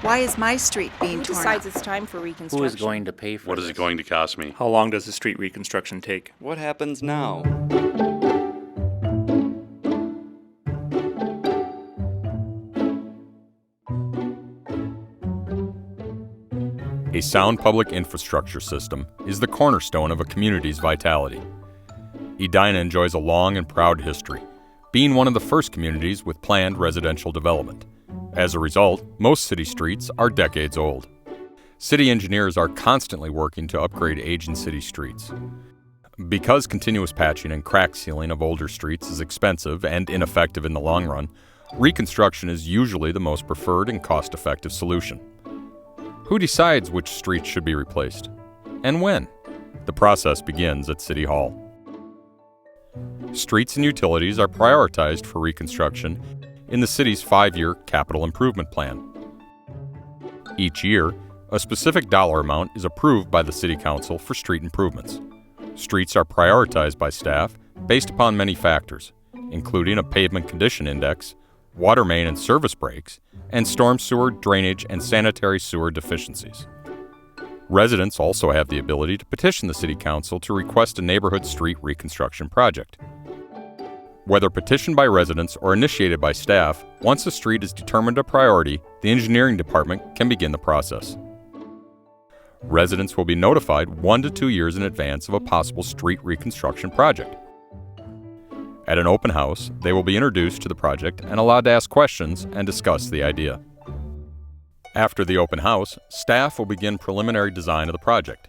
Why is my street being Who torn up? decides it's time for reconstruction? Who is going to pay for What this? is it going to cost me? How long does the street reconstruction take? What happens now? A sound public infrastructure system is the cornerstone of a community's vitality. Edina enjoys a long and proud history, being one of the first communities with planned residential development. As a result, most city streets are decades old. City engineers are constantly working to upgrade aging city streets. Because continuous patching and crack sealing of older streets is expensive and ineffective in the long run, reconstruction is usually the most preferred and cost-effective solution. Who decides which streets should be replaced? And when? The process begins at City Hall. Streets and utilities are prioritized for reconstruction in the city's 5-year capital improvement plan. Each year, a specific dollar amount is approved by the City Council for street improvements. Streets are prioritized by staff based upon many factors, including a pavement condition index, water main and service breaks, and storm sewer, drainage, and sanitary sewer deficiencies. Residents also have the ability to petition the City Council to request a neighborhood street reconstruction project. Whether petitioned by residents or initiated by staff, once a street is determined a priority, the engineering department can begin the process. Residents will be notified 1 to 2 years in advance of a possible street reconstruction project. At an open house, they will be introduced to the project and allowed to ask questions and discuss the idea. After the open house, staff will begin preliminary design of the project,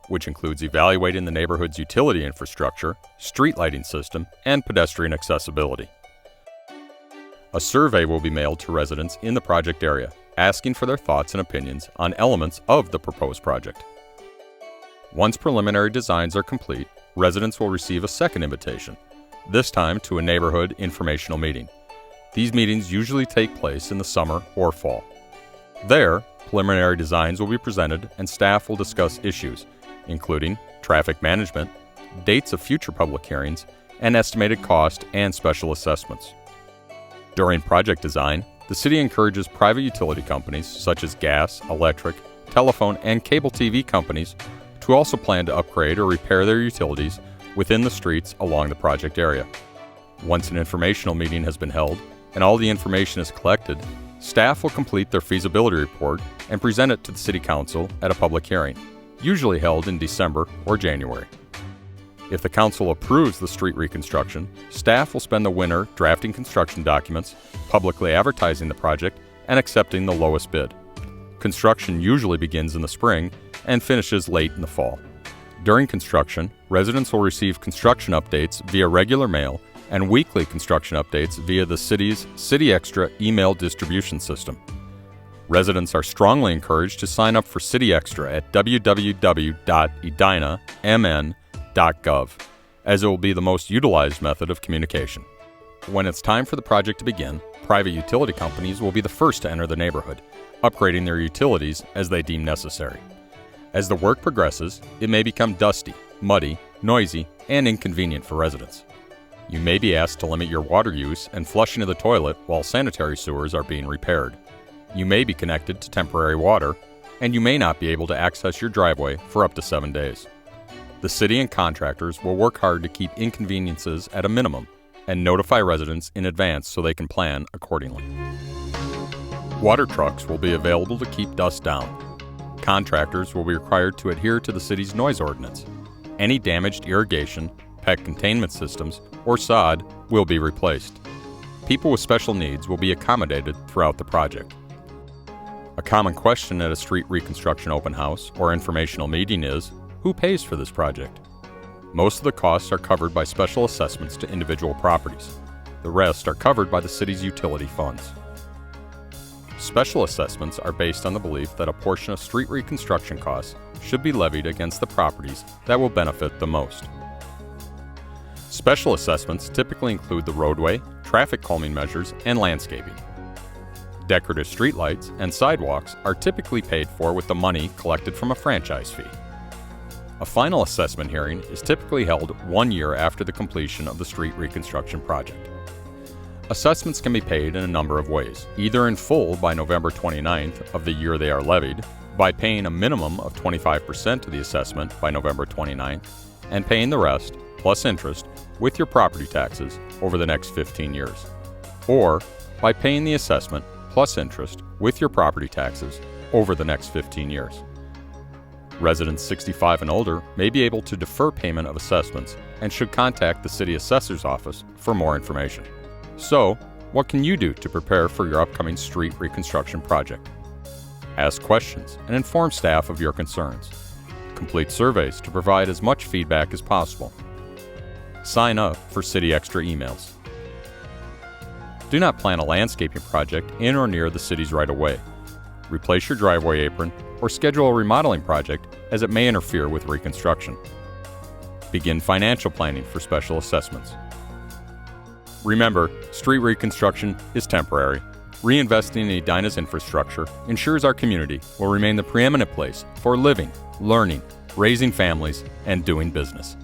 which includes evaluating the neighborhood's utility infrastructure, street lighting system, and pedestrian accessibility. A survey will be mailed to residents in the project area, asking for their thoughts and opinions on elements of the proposed project. Once preliminary designs are complete, residents will receive a second invitation, this time to a neighborhood informational meeting. These meetings usually take place in the summer or fall. There, preliminary designs will be presented and staff will discuss issues, including traffic management, dates of future public hearings, and estimated cost and special assessments. During project design, the city encourages private utility companies such as gas, electric, telephone, and cable TV companies to also plan to upgrade or repair their utilities within the streets along the project area. Once an informational meeting has been held and all the information is collected, staff will complete their feasibility report and present it to the City Council at a public hearing, usually held in December or January. If the Council approves the street reconstruction, staff will spend the winter drafting construction documents, publicly advertising the project, and accepting the lowest bid. Construction usually begins in the spring and finishes late in the fall. During construction, residents will receive construction updates via regular mail and weekly construction updates via the city's City Extra email distribution system. Residents are strongly encouraged to sign up for City Extra at www.edinamn.gov, as it will be the most utilized method of communication. When it's time for the project to begin, private utility companies will be the first to enter the neighborhood, upgrading their utilities as they deem necessary. As the work progresses, it may become dusty, muddy, noisy, and inconvenient for residents. You may be asked to limit your water use and flushing of the toilet while sanitary sewers are being repaired. You may be connected to temporary water, and you may not be able to access your driveway for up to 7 days. The city and contractors will work hard to keep inconveniences at a minimum and notify residents in advance so they can plan accordingly. Water trucks will be available to keep dust down. Contractors will be required to adhere to the city's noise ordinance. Any damaged irrigation, PEC containment systems, or sod will be replaced. People with special needs will be accommodated throughout the project. A common question at a street reconstruction open house or informational meeting is, who pays for this project? Most of the costs are covered by special assessments to individual properties. The rest are covered by the city's utility funds. Special assessments are based on the belief that a portion of street reconstruction costs should be levied against the properties that will benefit the most. Special assessments typically include the roadway, traffic calming measures, and landscaping. Decorative streetlights and sidewalks are typically paid for with the money collected from a franchise fee. A final assessment hearing is typically held 1 year after the completion of the street reconstruction project. Assessments can be paid in a number of ways, either in full by November 29th of the year they are levied, by paying a minimum of 25% of the assessment by November 29th, and paying the rest, plus interest, with your property taxes over the next 15 years, or by paying the assessment plus interest with your property taxes over the next 15 years. Residents 65 and older may be able to defer payment of assessments and should contact the City Assessor's Office for more information. So, what can you do to prepare for your upcoming street reconstruction project? Ask questions and inform staff of your concerns. Complete surveys to provide as much feedback as possible. Sign up for City Extra emails. Do not plan a landscaping project in or near the city's right-of-way. Replace your driveway apron or schedule a remodeling project as it may interfere with reconstruction. Begin financial planning for special assessments. Remember, street reconstruction is temporary. Reinvesting in Edina's infrastructure ensures our community will remain the preeminent place for living, learning, raising families, and doing business.